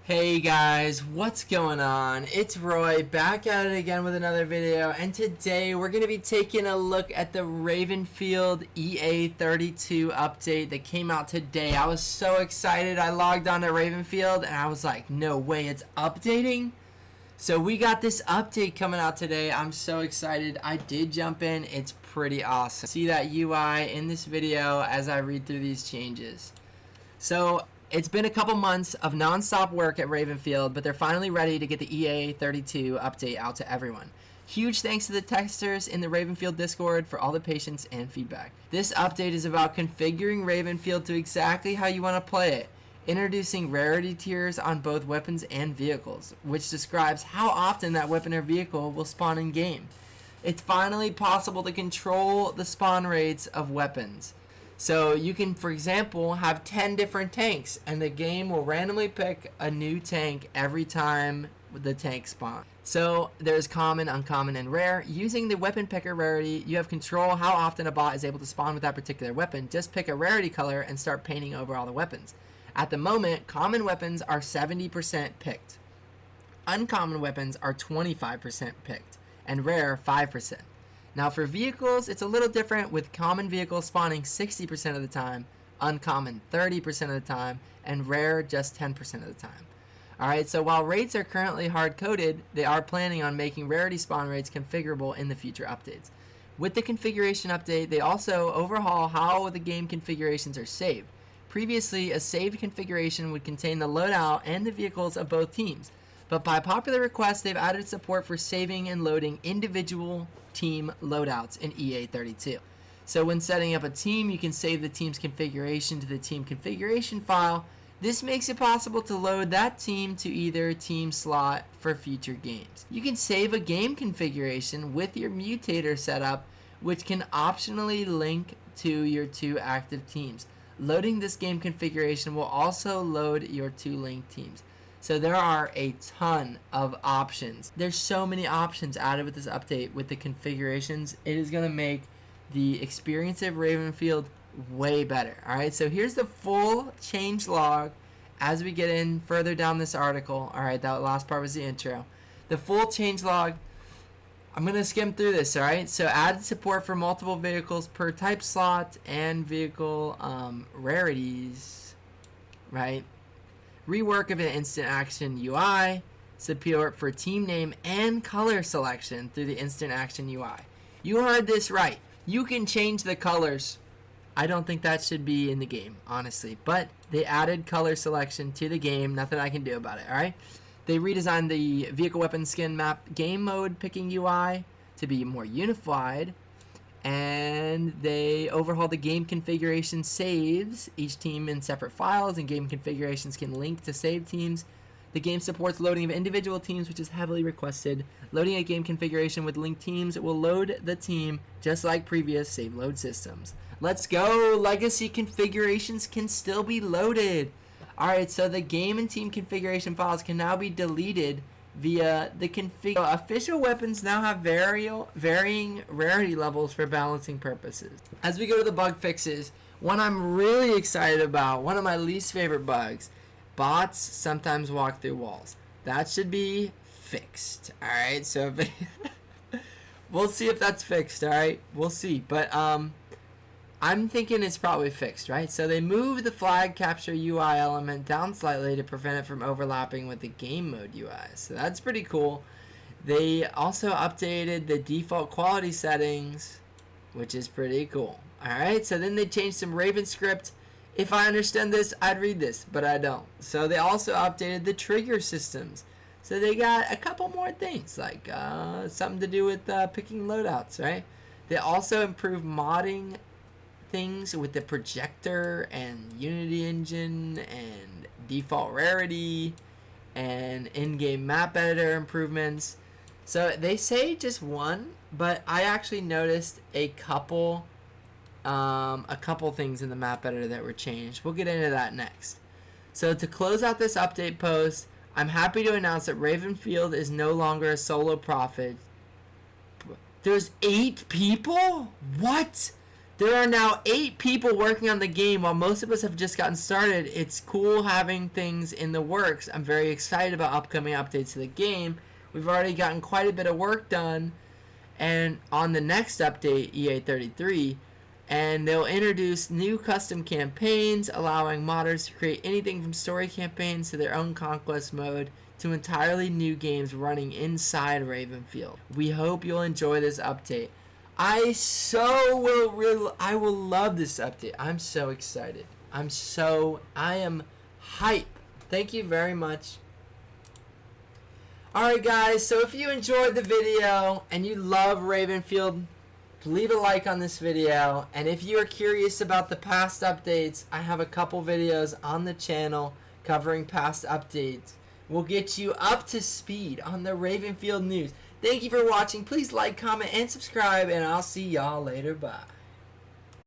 Hey guys, what's going on? It's Roy back at it again with another video, and today we're going to be taking a look at the Ravenfield EA32 update that came out today. I was so excited. I logged on to Ravenfield and I was like, no way, it's updating? So we got this update coming out today. I'm so excited. I did jump in. It's pretty awesome. See that UI in this video as I read through these changes. So it's been a couple months of non-stop work at Ravenfield, but they're finally ready to get the EA32 update out to everyone. Huge thanks to the testers in the Ravenfield Discord for all the patience and feedback. This update is about configuring Ravenfield to exactly how you want to play it, introducing rarity tiers on both weapons and vehicles, which describes how often that weapon or vehicle will spawn in game. It's finally possible to control the spawn rates of weapons. So you can, for example, have 10 different tanks, and the game will randomly pick a new tank every time the tank spawns. So there's common, uncommon, and rare. Using the weapon picker rarity, you have control how often a bot is able to spawn with that particular weapon. Just pick a rarity color and start painting over all the weapons. At the moment, common weapons are 70% picked. Uncommon weapons are 25% picked, and rare 5%. Now for vehicles, it's a little different, with common vehicles spawning 60% of the time, uncommon 30% of the time, and rare just 10% of the time. Alright, so while rates are currently hard-coded, they are planning on making rarity spawn rates configurable in the future updates. With the configuration update, they also overhaul how the game configurations are saved. Previously, a saved configuration would contain the loadout and the vehicles of both teams. But by popular request, they've added support for saving and loading individual team loadouts in EA32. So when setting up a team, you can save the team's configuration to the team configuration file. This makes it possible to load that team to either team slot for future games. You can save a game configuration with your mutator setup, which can optionally link to your two active teams. Loading this game configuration will also load your two linked teams. So there are a ton of options. There's so many options added with this update with the configurations. It is going to make the experience of Ravenfield way better. Alright, so here's the full changelog as we get in further down this article. Alright, that last part was the intro. The full changelog, I'm going to skim through this, alright? So added support for multiple vehicles per type slot and vehicle rarities, right? Rework of an instant action UI, support for team name and color selection through the instant action UI. You heard this right. You can change the colors. I don't think that should be in the game, honestly. But they added color selection to the game. Nothing I can do about it, alright? They redesigned the vehicle weapon skin map game mode picking UI to be more unified. And they overhauled the game configuration saves, each team in separate files, and game configurations can link to save teams. The game supports loading of individual teams, which is heavily requested. Loading a game configuration with linked teams will load the team just like previous save load systems. Let's go! Legacy configurations can still be loaded. Alright, so the game and team configuration files can now be deleted via the config. Official weapons now have varying rarity levels for balancing purposes. As we go to the bug fixes, one I'm really excited about, one of my least favorite bugs, bots sometimes walk through walls. That should be fixed. Alright, so we'll see if that's fixed, alright? We'll see. But I'm thinking it's probably fixed, right? So they moved the flag capture UI element down slightly to prevent it from overlapping with the game mode UI. So that's pretty cool. They also updated the default quality settings, which is pretty cool. Alright, so then they changed some Raven script. If I understand this, I'd read this, but I don't. So they also updated the trigger systems. So they got a couple more things, like something to do with picking loadouts, right? They also improved modding things with the projector and Unity engine and default rarity and in-game map editor improvements. So they say just one, but I actually noticed a couple things in the map editor that were changed. We'll get into that next. So to close out this update post, I'm happy to announce that Ravenfield is no longer a solo profit. There's 8 people? What? There are now 8 people working on the game while most of us have just gotten started. It's cool having things in the works. I'm very excited about upcoming updates to the game. We've already gotten quite a bit of work done, and on the next update, EA33, and they'll introduce new custom campaigns, allowing modders to create anything from story campaigns to their own conquest mode to entirely new games running inside Ravenfield. We hope you'll enjoy this update. I will love this update. I'm so excited. I am hype. Thank you very much. Alright guys, so if you enjoyed the video and you love Ravenfield, leave a like on this video. And if you are curious about the past updates, I have a couple videos on the channel covering past updates. We'll get you up to speed on the Ravenfield news. Thank you for watching. Please like, comment, and subscribe, and I'll see y'all later. Bye.